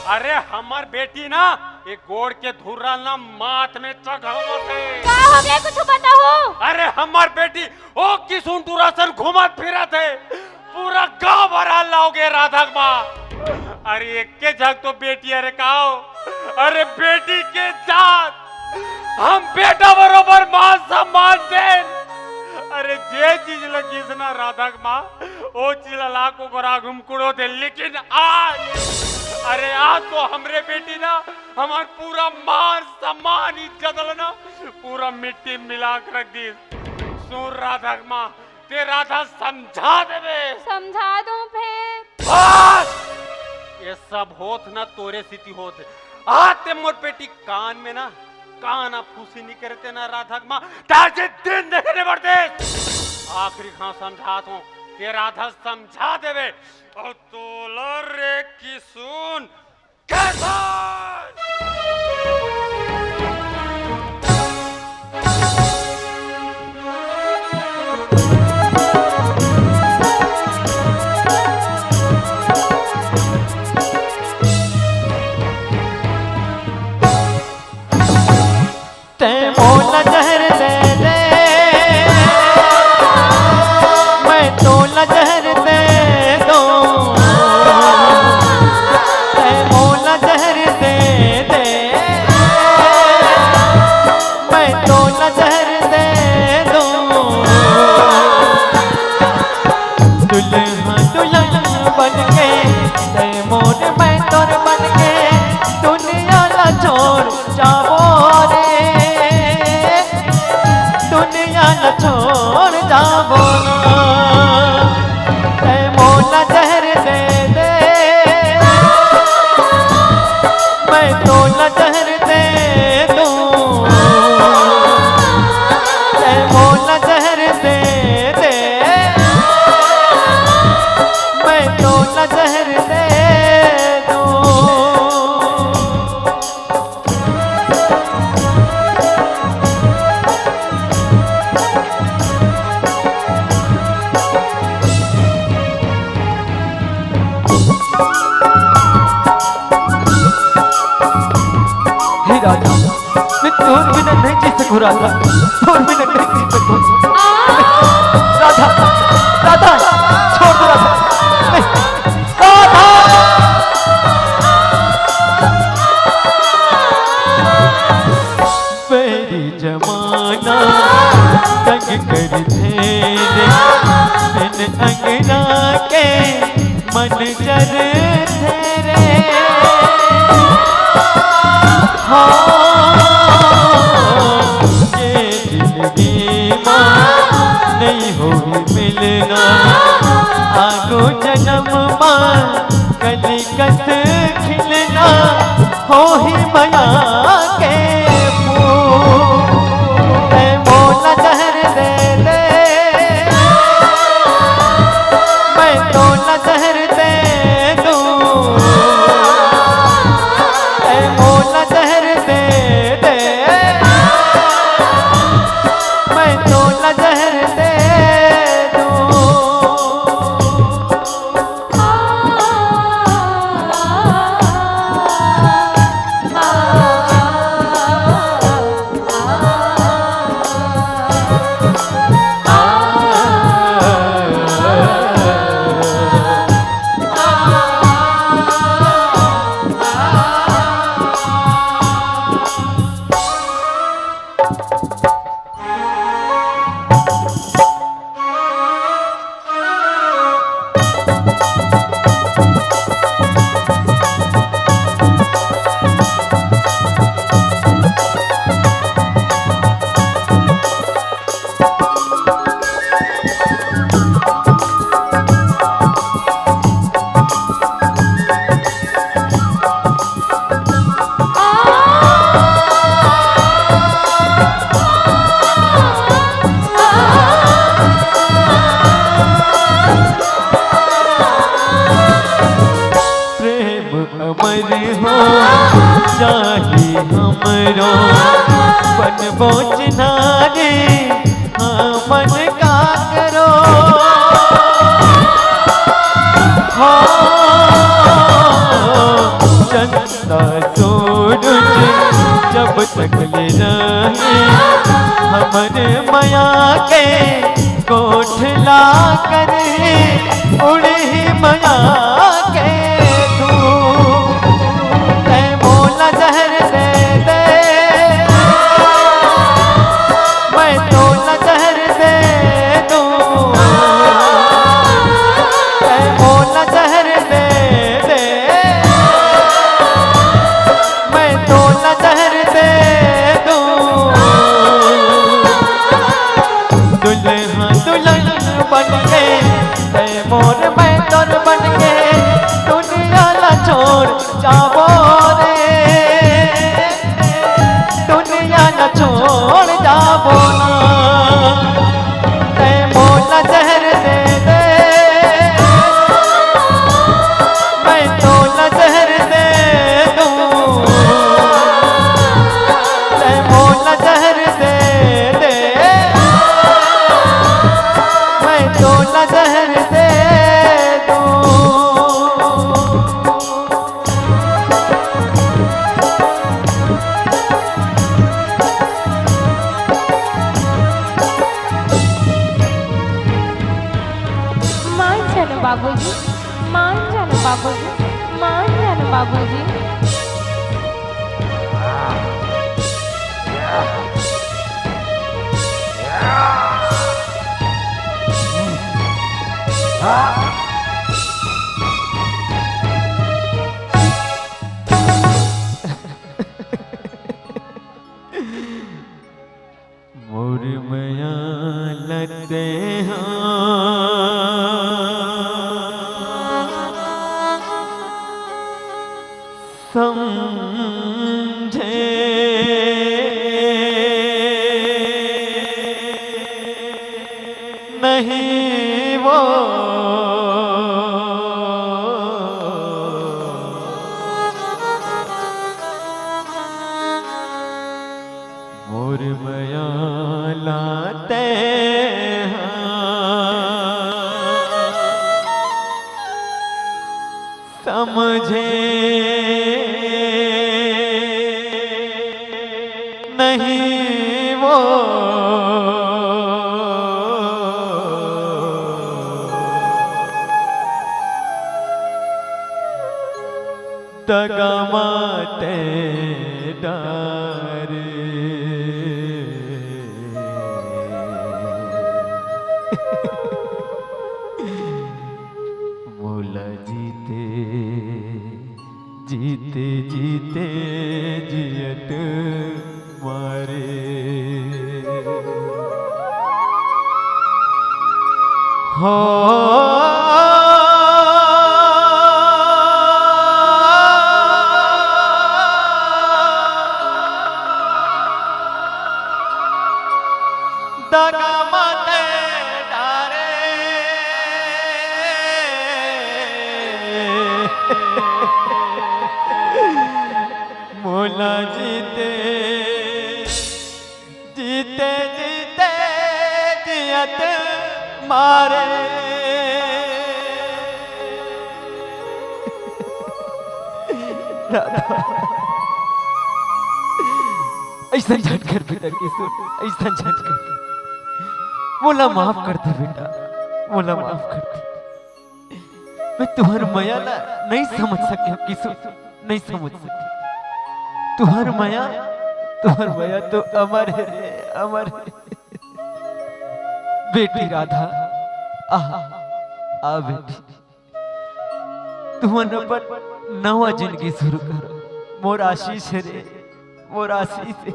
अरे हमार बेटी ना एक गोड़ के धुर्रा ना माथ में चढ़ावत है। का हो गया कुछ बताओ। अरे हमार बेटी ओ किसुन टूरासन घुमत फिरत है, पूरा गांव भरा लाओगे राधा माँ। अरे एक के झक तो बेटी अरे काओ, अरे बेटी के जात हम बेटा बरोबर मान सम्मान दे। अरे जे चीज लगी ना राधा माँ वो चीज लाखों को रागुम कुड़ो दे, लेकिन आज अरे आज तो हमरे बेटी ना हमार पूरा मान सम्मान इज्जत ना पूरा मिट्टी मिला कर रख दी। सुन राधा माँ ते राधा समझा देवे। समझा दूं फिर। बस ये सब होत ना तोरे सिटी होत आते मोर बेटी कान में ना काना फूसी नहीं करते ना राधा माँ ताजे दिन देखने पड़ते। आखिरी खां समझात हूँ ते राधा समझा देवे और तोला रे की सुन कैसा ते मोला जहर दे दे, मैं तोला जहर दे दूं। ते मोला जहर दे दे, मैं तोला जहर दे दूं। दुल्हा दुल्हन बन के ते मोर मैं तोर बन के दुनिया ला छोड़ जावो रे, दुनिया न छोड़ जावो ना। ते मोला जहर दे दे, मैं तोला जहर दे दूं। ते मोला जहर दे दे, मैं तोला जहर दे दूं। हे राधा, मैं तोर बिना नहीं जी सकूं राधा, तोर बिना नहीं जी सकूं। राधा, राधा, छोड़ दो राधा, नहीं, राधा। मेरी जमाना तंग कर तेरे, बिन अंगना के मन जर तेरे। ये जिंदगी माँ नहीं होगी मिलना, आगो जन्म माँ कलिकत खिलना, हो ही माया के फूल। ते मोला जहर दे दे, मैं तोला जहर दे दूं। ते मोला जहर दे दे, मैं तोला जहर दे दूं। चाहे हमरो बन बोचना रे मन का करो हो चंद सूरज जब तक ले रहे हमरे माया के कोठला कर उड़े माया के धूप ते मोला जहर दे दे मैं तो न जहर दे दूं ते मोला जहर दे दे मैं तो न जहर दे दूं दुल्हा दुल्हन बन के ते मोर मैं तोर बन के दुनिया ला छोड़ जाबो रे दुनिया ला छोड़ जाबो ना ते मोला जहर दे दे मैं तो न जहर दे दूं ते मोला जहर दे दे मैं तो न जहर दे दूं मान जानो बाबूजी, मान जानो बाबूजी, मान जानो बाबूजी। मोर मया लते समझे नहीं वो मोर मया लाते समझे नहीं वो दगा माते डारे मोला जीते जीते जीते जियत मारे हो दगा माते डारे मोला जीते जीते जीते जियत मारे ऐसा झटकर बेटा किशोर ऐसा झटकर मोला माफ कर दे बेटा मोला माफ कर दे मैं तुम्हार माया ना नहीं समझ सके किशोर नहीं समझ सके तुम्हार माया तो अमर है रे अमर है। बेटी राधा आ बेटी तुम पर नवा जिंदगी शुरू करो मोर आशीष है रे मोर आशीष है।